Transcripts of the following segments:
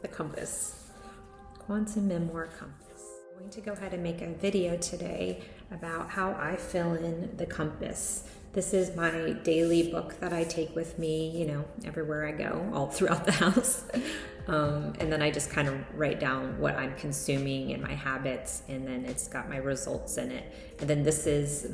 the compass. Quantum MeMoir Compass. I'm going to go ahead and make a video today about how I fill in the compass. This is my daily book that I take with me, everywhere I go, all throughout the house. And then I just kind of write down what I'm consuming and my habits, and then it's got my results in it. And then this is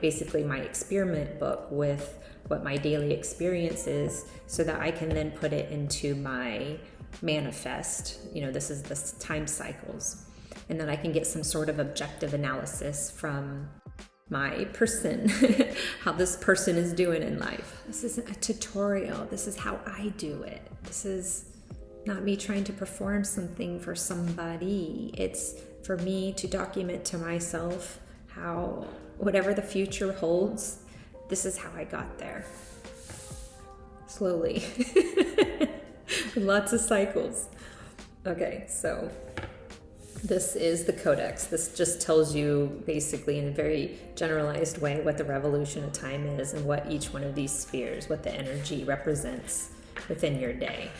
basically my experiment book with what my daily experience is, so that I can then put it into my manifest. This is the time cycles. And then I can get some sort of objective analysis from my person, how this person is doing in life. This isn't a tutorial. This is how I do it. This is not me trying to perform something for somebody. It's for me to document to myself how, whatever the future holds, this is how I got there. Slowly. Lots of cycles. Okay, so this is the Codex. This just tells you basically in a very generalized way what the revolution of time is and what each one of these spheres, what the energy represents within your day.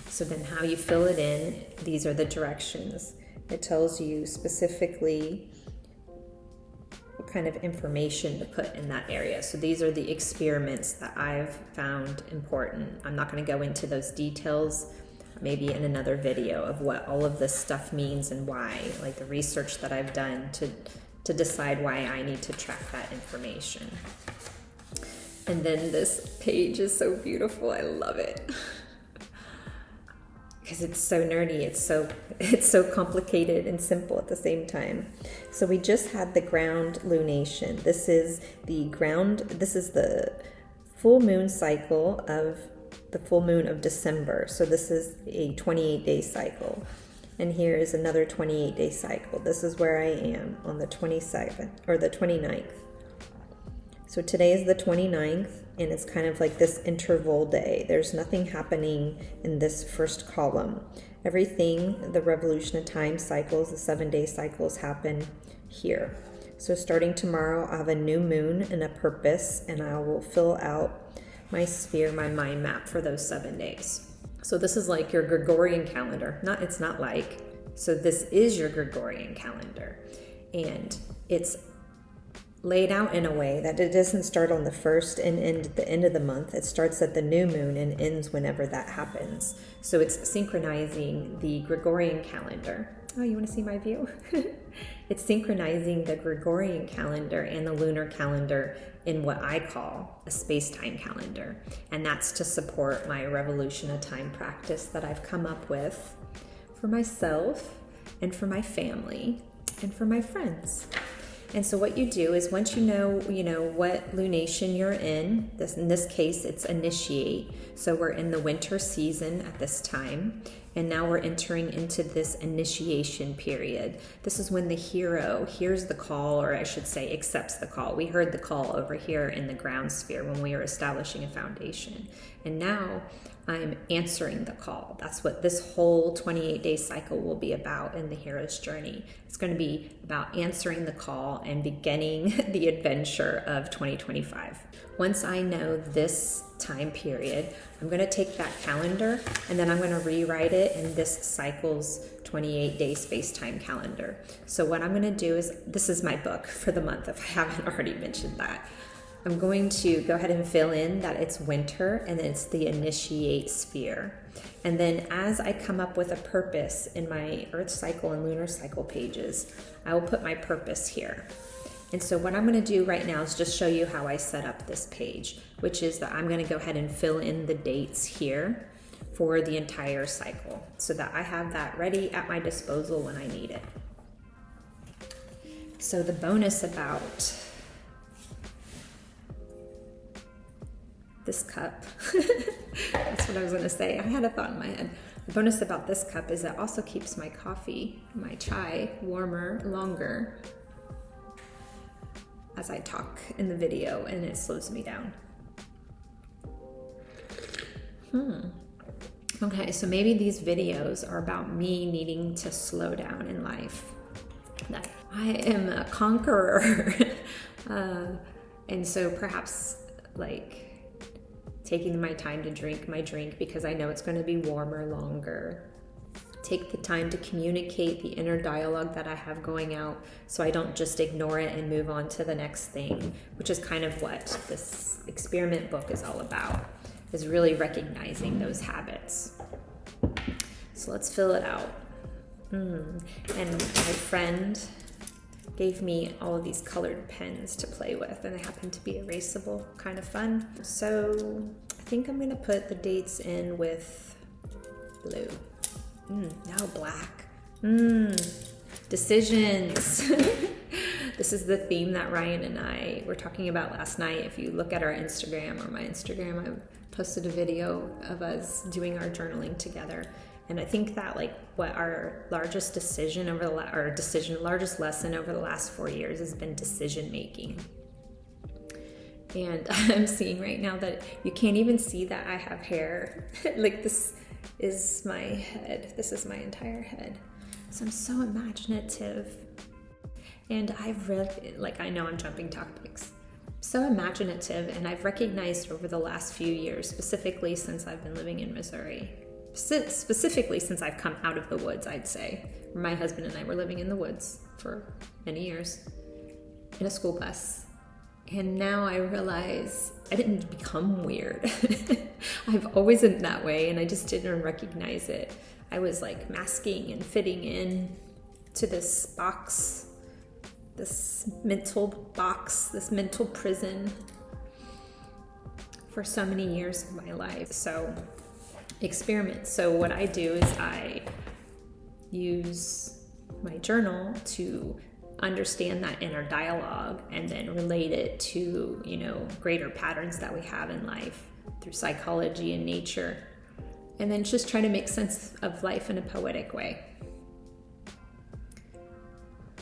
So then how you fill it in, these are the directions. It tells you specifically what kind of information to put in that area. So these are the experiments that I've found important. I'm not going to go into those details, maybe in another video, of what all of this stuff means and why, like the research that I've done to decide why I need to track that information. And then this page is so beautiful. I love it. Because it's so nerdy, it's so complicated and simple at the same time. So we just had the ground lunation. This is the full moon cycle of the full moon of December. So this is a 28-day cycle. And here is another 28-day cycle. This is where I am on the 27th or the 29th. So today is the 29th, and it's kind of like this interval day. There's nothing happening in this first column. Everything, the revolution of time cycles, the 7-day cycles, happen here. So starting tomorrow, I'll have a new moon and a purpose, and I will fill out my sphere, my mind map for those 7 days. So this is like your Gregorian calendar. So this is your Gregorian calendar. And it's laid out in a way that it doesn't start on the first and end at the end of the month. It starts at the new moon and ends whenever that happens. So it's synchronizing the Gregorian calendar. Oh, you want to see my view? It's synchronizing the Gregorian calendar and the lunar calendar in what I call a Spacetime calendar. And that's to support my revolution of time practice that I've come up with for myself and for my family and for my friends. And so what you do is once you know what lunation you're in this case, it's initiate. So we're in the winter season at this time, and now we're entering into this initiation period. This is when the hero hears the call, or I should say accepts the call. We heard the call over here in the ground sphere when we were establishing a foundation. And now I'm answering the call. That's what this whole 28-day cycle will be about in the hero's journey. It's going to be about answering the call and beginning the adventure of 2025. Once I know this time period, I'm going to take that calendar and then I'm going to rewrite it in this cycle's 28-day space-time calendar. So what I'm going to do is, this is my book for the month, if I haven't already mentioned that. I'm going to go ahead and fill in that it's winter and it's the initiate sphere. And then as I come up with a purpose in my Earth cycle and lunar cycle pages, I will put my purpose here. And so what I'm going to do right now is just show you how I set up this page, which is that I'm going to go ahead and fill in the dates here for the entire cycle so that I have that ready at my disposal when I need it. So the bonus about this cup, that's what I was going to say. I had a thought in my head. The bonus about this cup is it also keeps my coffee, my chai, warmer longer as I talk in the video, and it slows me down. Okay, so maybe these videos are about me needing to slow down in life. That I am a conqueror. And so perhaps like taking my time to drink my drink because I know it's going to be warmer longer. take the time to communicate the inner dialogue that I have going out, so I don't just ignore it and move on to the next thing, which is kind of what this experiment book is all about, is really recognizing those habits. So let's fill it out. And my friend gave me all of these colored pens to play with, and they happen to be erasable, kind of fun. So I think I'm gonna put the dates in with blue. Now black. Decisions. This is the theme that Ryan and I were talking about last night. If you look at our Instagram or my Instagram, I posted a video of us doing our journaling together. And I think that like what our largest decision over the largest lesson over the last 4 years has been decision making. And I'm seeing right now that you can't even see that I have hair. Like this is my head. This is my entire head. So I'm so imaginative. And I've really, like, I know I'm jumping topics. So imaginative, and I've recognized over the last few years, specifically since I've been living in Missouri, specifically since I've come out of the woods, I'd say. My husband and I were living in the woods for many years in a school bus. And now I realize I didn't become weird. I've always been that way, and I just didn't recognize it. I was like masking and fitting in to this box, this mental box, this mental prison for so many years of my life. So experiment. So what I do is I use my journal to understand that inner dialogue and then relate it to, greater patterns that we have in life through psychology and nature. And then just try to make sense of life in a poetic way.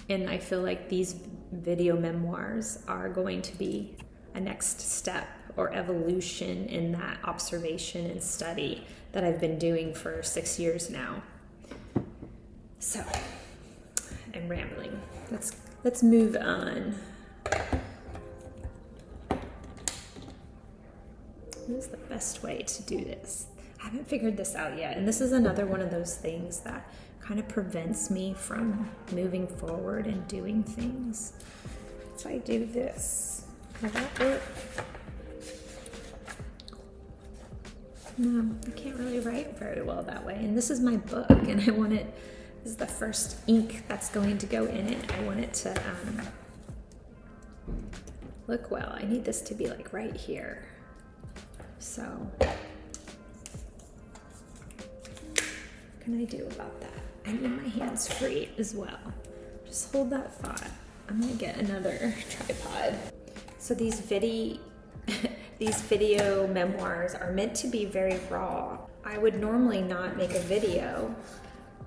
And I feel like these video memoirs are going to be a next step or evolution in that observation and study that I've been doing for 6 years now. So I'm rambling. Let's move on. What is the best way to do this? I haven't figured this out yet. And this is another one of those things that kind of prevents me from moving forward and doing things. If I do this, will that work? No, I can't really write very well that way. And this is my book, and I want it, this is the first ink that's going to go in it. I want it to look well. I need this to be like right here. So what can I do about that? I need my hands free as well. Just hold that thought. I'm gonna get another tripod. So these video memoirs are meant to be very raw. I would normally not make a video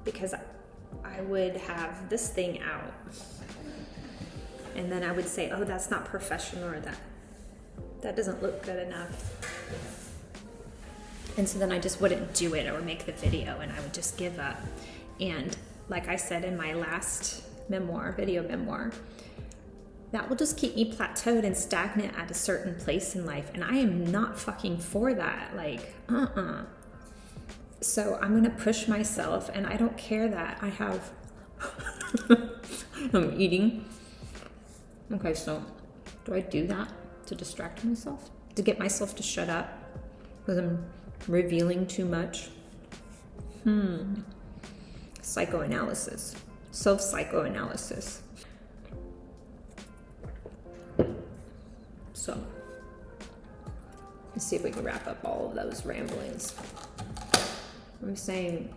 because I would have this thing out. And then I would say, oh, that's not professional, or that doesn't look good enough. And so then I just wouldn't do it or make the video, and I would just give up. And like I said in my last memoir, video memoir, that will just keep me plateaued and stagnant at a certain place in life. And I am not fucking for that. Like, So I'm gonna push myself, and I don't care that I have, I'm eating. Okay, so do I do that to distract myself? To get myself to shut up because I'm revealing too much? Psychoanalysis, self-psychoanalysis. So let's see if we can wrap up all of those ramblings. What I'm saying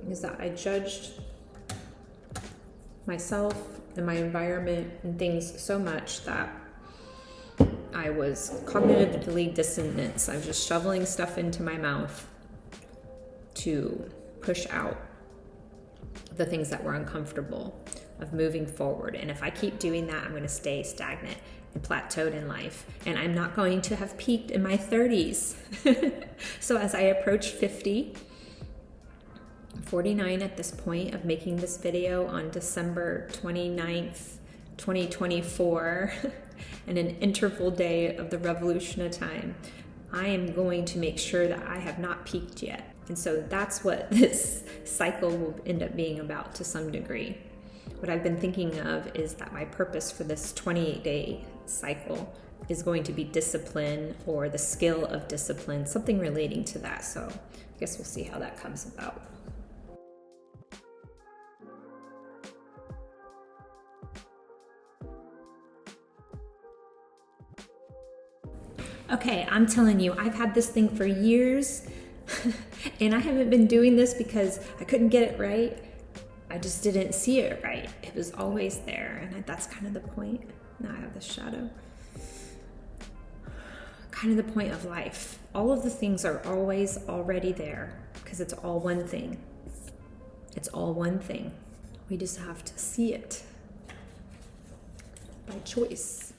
is that I judged myself and my environment and things so much that I was cognitively dissonant. I was just shoveling stuff into my mouth to push out the things that were uncomfortable of moving forward. And if I keep doing that, I'm going to stay stagnant and plateaued in life. And I'm not going to have peaked in my 30s. So as I approach 50, 49 at this point of making this video on December 29th, 2024, and an interval day of the revolution of time, I am going to make sure that I have not peaked yet. And so that's what this cycle will end up being about to some degree. What I've been thinking of is that my purpose for this 28-day cycle is going to be discipline, or the skill of discipline, something relating to that. So I guess we'll see how that comes about. Okay, I'm telling you, I've had this thing for years and I haven't been doing this because I couldn't get it right. I just didn't see it right. It was always there, and that's kind of the point. Now I have the shadow. Kind of the point of life. All of the things are always already there because it's all one thing. It's all one thing. We just have to see it by choice.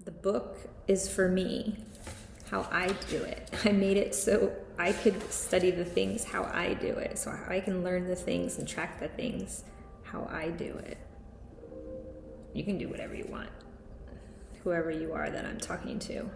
The book is for me, how I do it. I made it so I could study the things how I do it, so I can learn the things and track the things how I do it. You can do whatever you want, whoever you are that I'm talking to.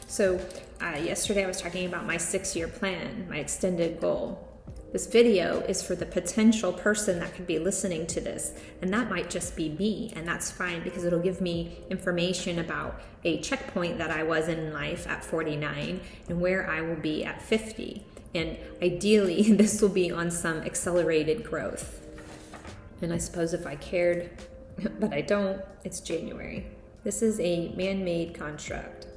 So yesterday I was talking about my 6-year plan, my extended goal. This video is for the potential person that could be listening to this, and that might just be me, and that's fine because it'll give me information about a checkpoint that I was in life at 49 and where I will be at 50. And ideally, this will be on some accelerated growth. And I suppose if I cared, but I don't, it's January. This is a man-made construct.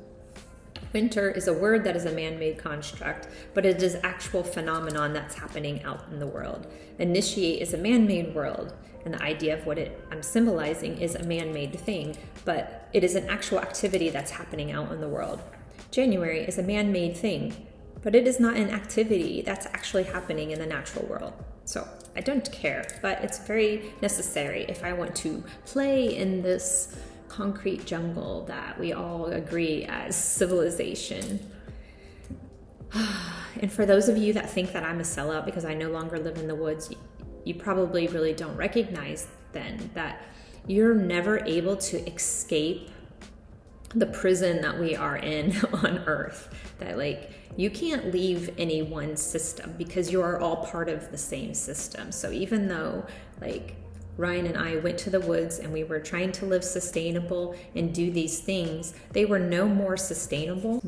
Winter is a word that is a man-made construct, but it is actual phenomenon that's happening out in the world. Initiate is a man-made world, and the idea of what I'm symbolizing is a man-made thing, but it is an actual activity that's happening out in the world. January is a man-made thing, but it is not an activity that's actually happening in the natural world. So I don't care, but it's very necessary if I want to play in this concrete jungle that we all agree as civilization. And for those of you that think that I'm a sellout because I no longer live in the woods, you probably really don't recognize then that you're never able to escape the prison that we are in on Earth. That you can't leave any one system because you are all part of the same system. So even though Ryan and I went to the woods and we were trying to live sustainable and do these things, they were no more sustainable.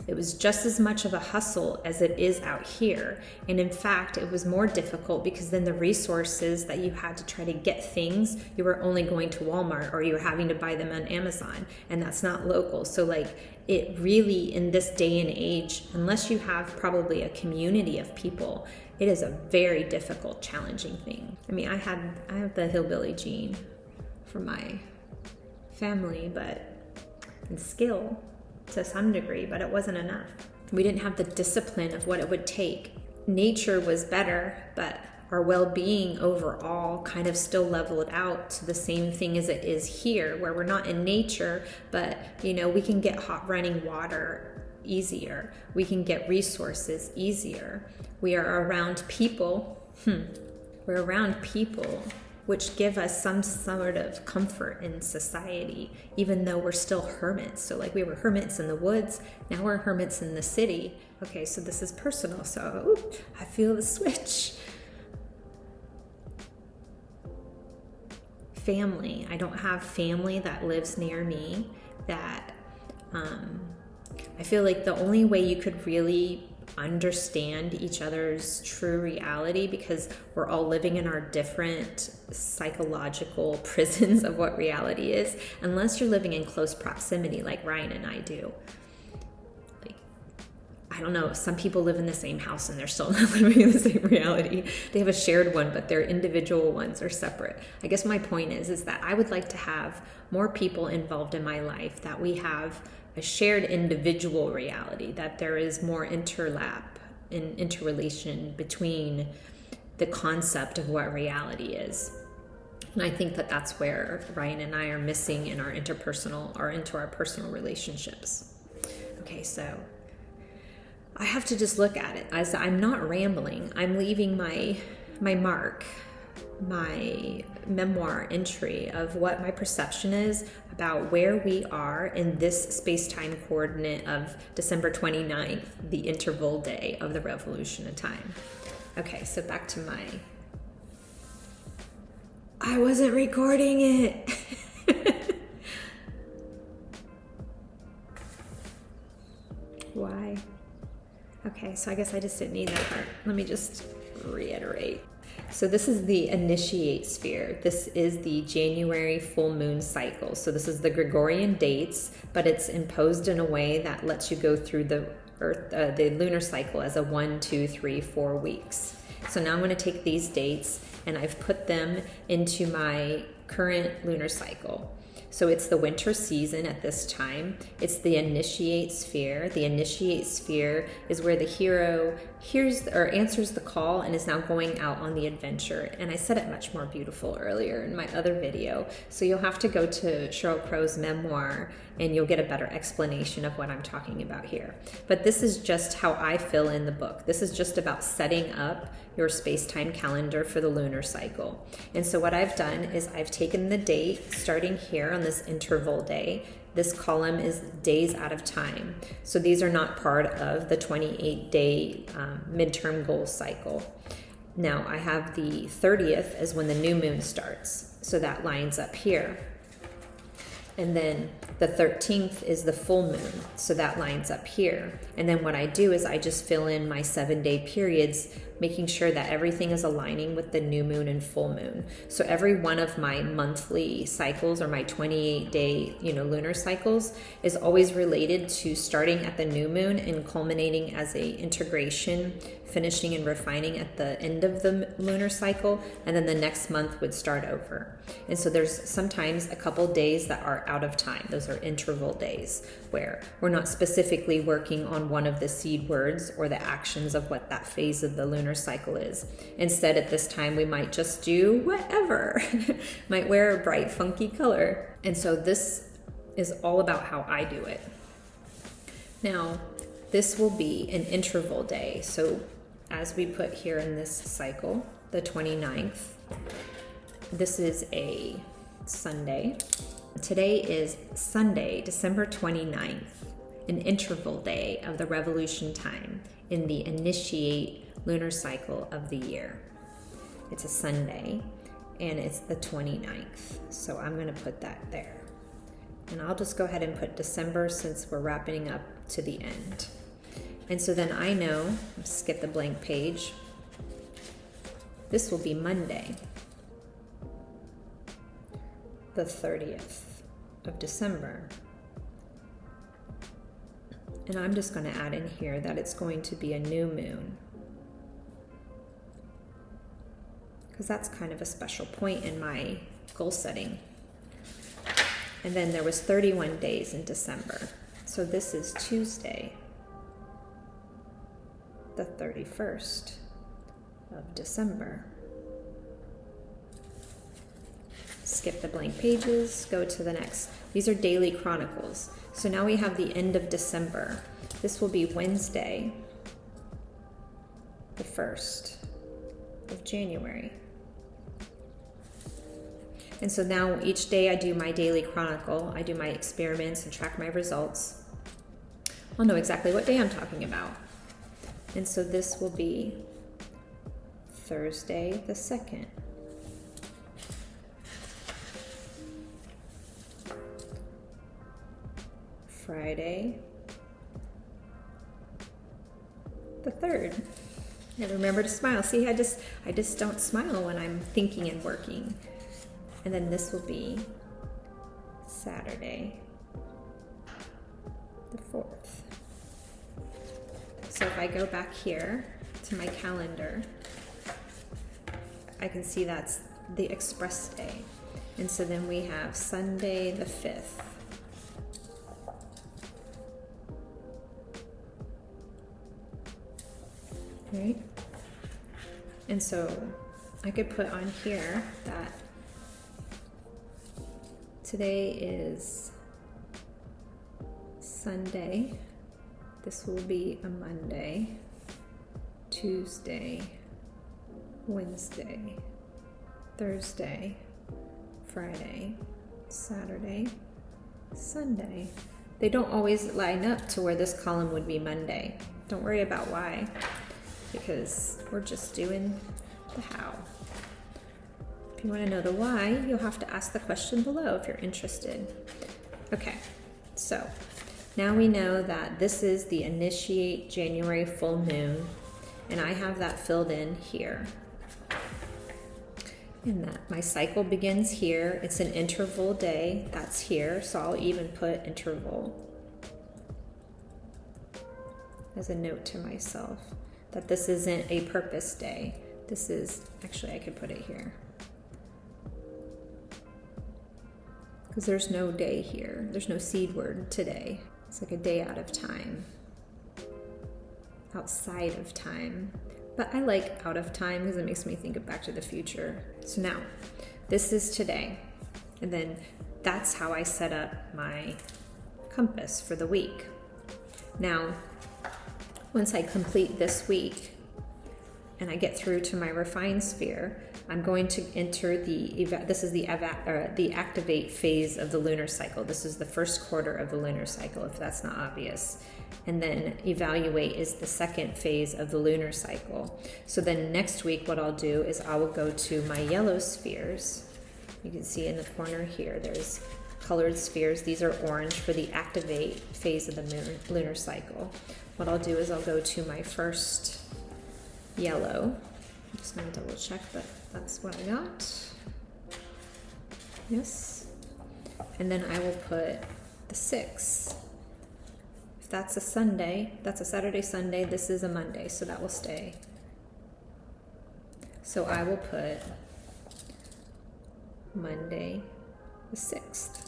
It was just as much of a hustle as it is out here. And in fact, it was more difficult because then the resources that you had to try to get things, you were only going to Walmart or you were having to buy them on Amazon, and that's not local. So it really, in this day and age, unless you have probably a community of people, it is a very difficult, challenging thing. I mean, I have the hillbilly gene from my family, and skill to some degree, but it wasn't enough. We didn't have the discipline of what it would take. Nature was better, but our well-being overall kind of still leveled out to the same thing as it is here, where we're not in nature, but we can get hot running water easier. We can get resources easier. We are around people. We're around people which give us some sort of comfort in society, even though we're still hermits. So we were hermits in the woods, now we're hermits in the city. Okay, so this is personal. So I feel the switch. Family. I don't have family that lives near me that I feel like the only way you could really understand each other's true reality, because we're all living in our different psychological prisons of what reality is, unless you're living in close proximity like Ryan and I do. I don't know, some people live in the same house and they're still not living in the same reality. They have a shared one, but their individual ones are separate. I guess my point is that I would like to have more people involved in my life, that we have a shared individual reality, that there is more interlap and interrelation between the concept of what reality is. And I think that that's where Ryan and I are missing in our interpersonal or into our personal relationships. Okay, so I have to just look at it as I'm not rambling. I'm leaving my mark my memoir entry of what my perception is about where we are in this space-time coordinate of December 29th, the interval day of the revolution of time. Okay, so back to my... I wasn't recording it. Why? Okay, so I guess I just didn't need that part. Let me just reiterate. So this is the initiate sphere. This is the January full moon cycle. So this is the Gregorian dates, but it's imposed in a way that lets you go through the the lunar cycle as a 1, 2, 3, 4 weeks. So now I'm going to take these dates and I've put them into my current lunar cycle. So it's the winter season at this time. It's the initiate sphere. The initiate sphere is where the hero hears or answers the call and is now going out on the adventure. And I said it much more beautiful earlier in my other video. So you'll have to go to Cheryl Crow's memoir and you'll get a better explanation of what I'm talking about here. But this is just how I fill in the book. This is just about setting up your space-time calendar for the lunar cycle. And so what I've done is I've taken the date starting here on this interval day. This column is days out of time. So these are not part of the 28-day midterm goal cycle. Now I have the 30th as when the new moon starts. So that lines up here. And then the 13th is the full moon, so that lines up here. And then what I do is I just fill in my 7-day periods, making sure that everything is aligning with the new moon and full moon. So every one of my monthly cycles or my 28-day, lunar cycles is always related to starting at the new moon and culminating as a integration, finishing and refining at the end of the lunar cycle, and then the next month would start over. And so there's sometimes a couple days that are out of time. Those are interval days where we're not specifically working on one of the seed words or the actions of what that phase of the lunar cycle is. Instead, at this time, we might just do whatever. Might wear a bright, funky color. And so this is all about how I do it. Now, this will be an interval day. So as we put here in this cycle, the 29th, this is a Sunday. Today is Sunday, December 29th, an interval day of the revolution time in the initiate lunar cycle of the year. It's a Sunday and it's the 29th. So I'm going to put that there. And I'll just go ahead and put December since we're wrapping up to the end. And so then I know, skip the blank page, this will be Monday, the 30th of December. And I'm just going to add in here that it's going to be a new moon, because that's kind of a special point in my goal setting. And then there was 31 days in December. So this is Tuesday, the 31st of December. Skip the blank pages, go to the next. These are daily chronicles. So now we have the end of December. This will be Wednesday, the 1st of January. And so now each day I do my daily chronicle, I do my experiments and track my results. I'll know exactly what day I'm talking about. And so this will be Thursday the 2nd. Friday the 3rd. And remember to smile. See, I just don't smile when I'm thinking and working. And then this will be Saturday the 4th. So if I go back here to my calendar, I can see that's the express day. And so then we have Sunday the 5th. Right? And so I could put on here that today is Sunday. This will be a Monday, Tuesday, Wednesday, Thursday, Friday, Saturday, Sunday. They don't always line up to where this column would be Monday. Don't worry about why, because we're just doing the how. If you want to know the why, you'll have to ask the question below if you're interested. Okay, so now we know that this is the initiate January full moon, and I have that filled in here. And that my cycle begins here. It's an interval day, that's here, so I'll even put interval as a note to myself that this isn't a purpose day. This is, actually I could put it here, because there's no day here. There's no seed word today. It's like a day out of time, outside of time. But I like out of time because it makes me think of Back to the Future. So now, this is today. And then that's how I set up my compass for the week. Now, once I complete this week and I get through to my refined sphere, I'm going to enter the activate phase of the lunar cycle. This is the first quarter of the lunar cycle, if that's not obvious. And then evaluate is the second phase of the lunar cycle. So then next week what I'll do is I will go to my yellow spheres. You can see in the corner here, there's colored spheres. These are orange for the activate phase of the lunar cycle. What I'll do is I'll go to my first yellow. I'm just gonna double check that that's what I got. Yes. And then I will put the 6. If that's a Sunday, that's a Saturday, Sunday, this is a Monday, so that will stay. So I will put Monday the 6th.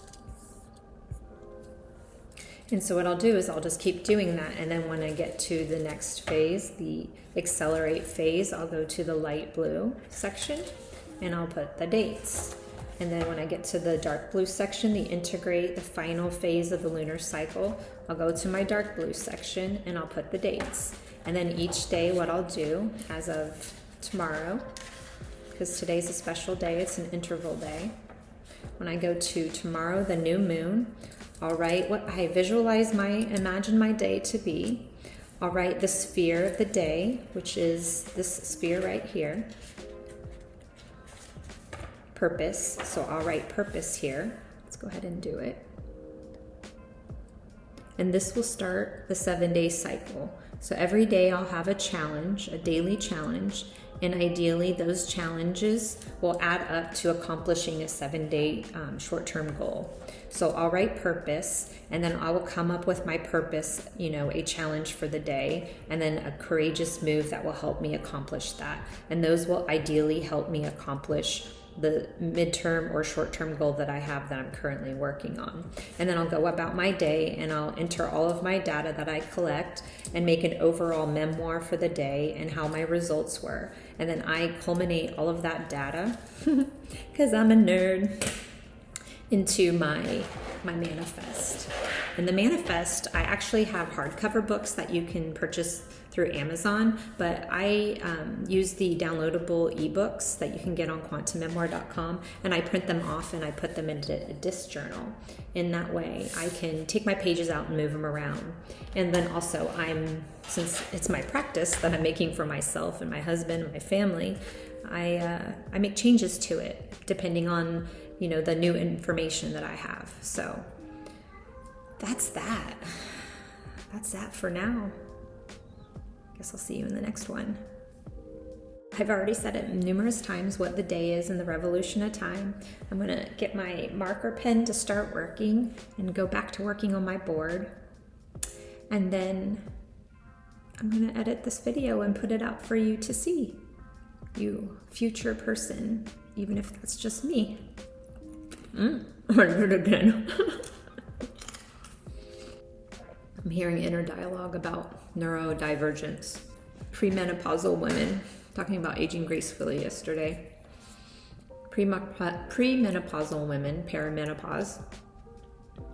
And so what I'll do is I'll just keep doing that, and then when I get to the next phase, the accelerate phase, I'll go to the light blue section and I'll put the dates. And then when I get to the dark blue section, the integrate, the final phase of the lunar cycle, I'll go to my dark blue section and I'll put the dates. And then each day what I'll do as of tomorrow, because today's a special day, it's an interval day. When I go to tomorrow, the new moon, I'll write what I imagine my day to be. I'll write the sphere of the day, which is this sphere right here. Purpose, so I'll write purpose here. Let's go ahead and do it. And this will start the 7-day cycle. So every day I'll have a challenge, a daily challenge, and ideally those challenges will add up to accomplishing a 7-day short-term goal. So I'll write purpose, and then I will come up with my purpose, a challenge for the day, and then a courageous move that will help me accomplish that. And those will ideally help me accomplish the midterm or short-term goal that I have that I'm currently working on. And then I'll go about my day and I'll enter all of my data that I collect and make an overall memoir for the day and how my results were. And then I culminate all of that data, because I'm a nerd, into my manifest. And the manifest, I actually have hardcover books that you can purchase through Amazon, but I use the downloadable ebooks that you can get on quantummemoir.com, and I print them off and I put them into a disc journal. In that way, I can take my pages out and move them around. And then also, since it's my practice that I'm making for myself and my husband and my family, I make changes to it depending on the new information that I have. So that's that. That's that for now. Guess I'll see you in the next one. I've already said it numerous times what the day is in the revolution of time. I'm gonna get my marker pen to start working and go back to working on my board. And then I'm gonna edit this video and put it out for you to see. You future person, even if that's just me. I'm gonna do it again. I'm hearing inner dialogue about neurodivergence. Premenopausal women, talking about aging gracefully yesterday. Premenopausal women, perimenopause,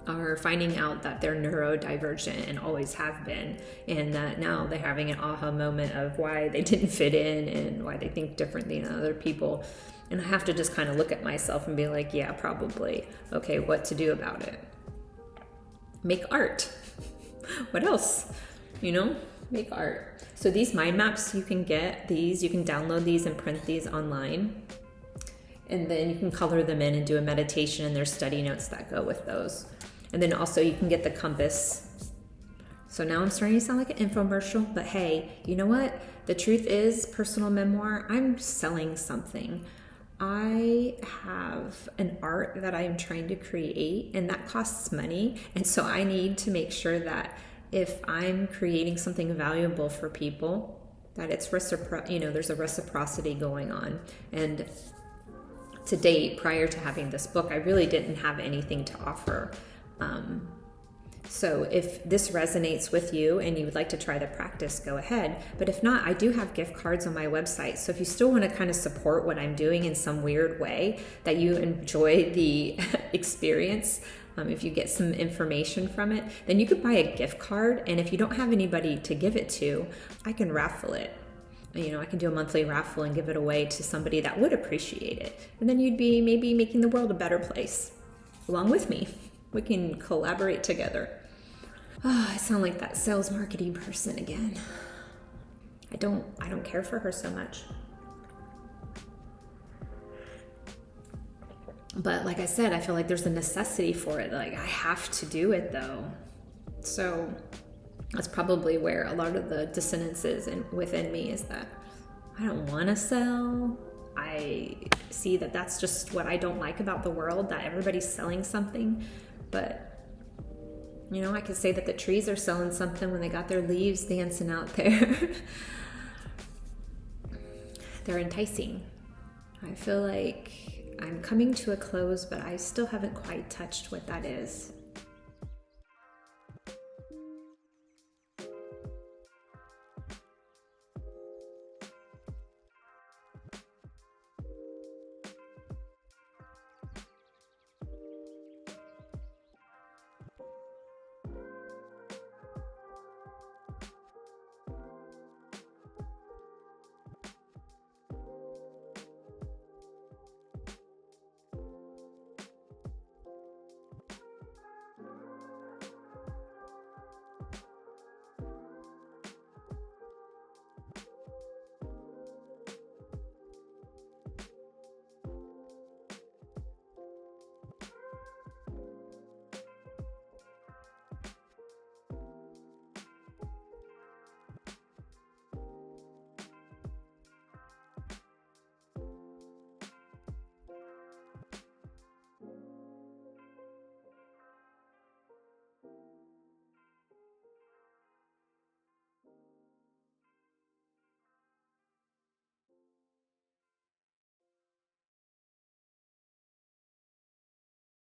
are finding out that they're neurodivergent and always have been, and that now they're having an aha moment of why they didn't fit in and why they think differently than other people. And I have to just kind of look at myself and be like, yeah, probably. Okay, what to do about it? Make art. What else? You know, make art. So these mind maps, you can get these, you can download these and print these online. And then you can color them in and do a meditation, and there's study notes that go with those. And then also you can get the compass. So now I'm starting to sound like an infomercial, but hey, you know what? The truth is, personal memoir, I'm selling something. I have an art that I'm trying to create, and that costs money. And so I need to make sure that if I'm creating something valuable for people, that it's there's a reciprocity going on. And to date, prior to having this book, I really didn't have anything to offer. So if this resonates with you and you would like to try the practice, go ahead. But if not, I do have gift cards on my website. So if you still want to kind of support what I'm doing in some weird way, that you enjoy the experience, if you get some information from it, then you could buy a gift card. And if you don't have anybody to give it to, I can raffle it. You know, I can do a monthly raffle and give it away to somebody that would appreciate it. And then you'd be maybe making the world a better place along with me. We can collaborate together. Oh, I sound like that sales marketing person again. I don't care for her so much. But like I said, I feel like there's a necessity for it. Like I have to do it though. So that's probably where a lot of the dissonance is within me, is that I don't want to sell. I see that that's just what I don't like about the world, that everybody's selling something. But you know, I could say that the trees are selling something when they got their leaves dancing out there. They're enticing. I feel like I'm coming to a close, but I still haven't quite touched what that is.